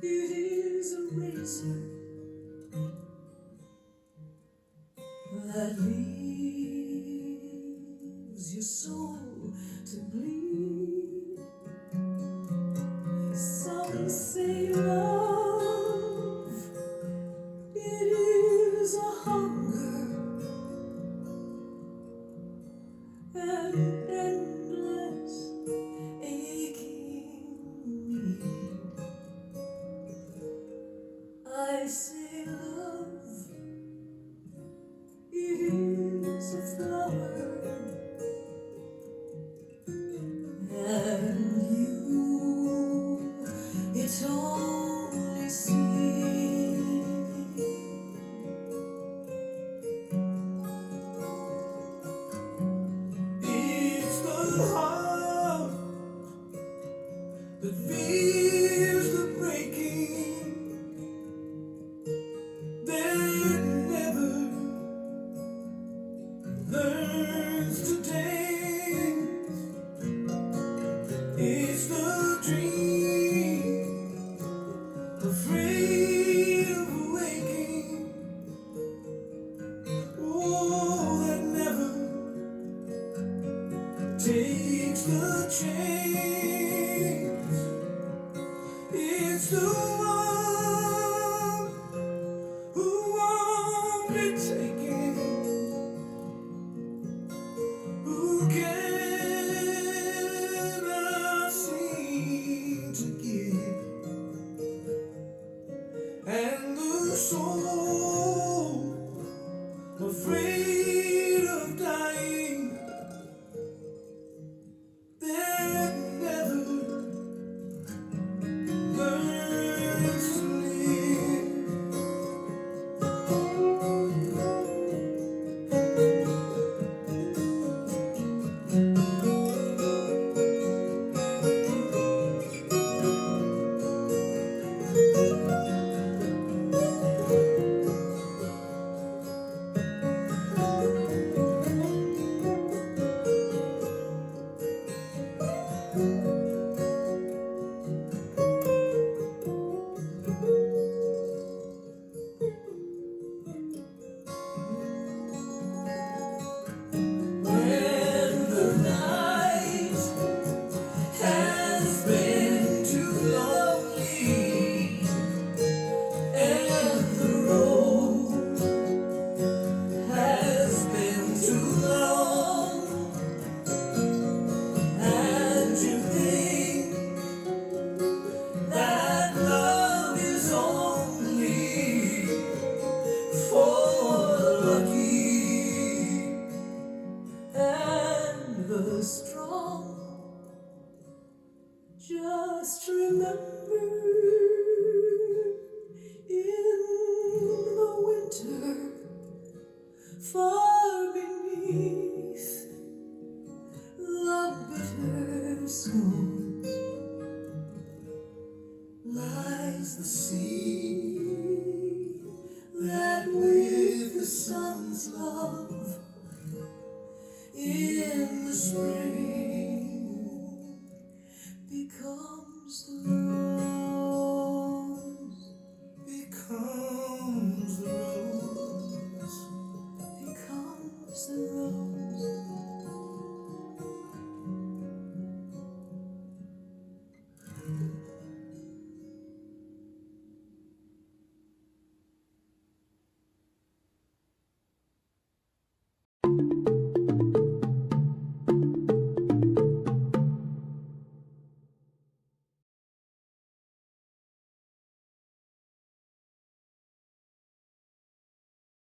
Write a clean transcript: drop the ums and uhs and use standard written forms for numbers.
It is a razor that leaves your soul to bleed. Some say love, it is a hunger and endless aching need. I say love, it is a flower, and you, it's only seed. It's the heart that feels the breaking, that never learns to dance. It's the dream, afraid of waking, oh, that never takes the chance. It's the one who won't be taken, who cannot seem to give, and the soul afraid of dying, that never learns to live. When the night has been too lonely, and the road has been too long, and you think that love is only for the lucky and the strong, just remember, in the winter, far beneath the bitter snows, lies the sea that with the sun's love in the spring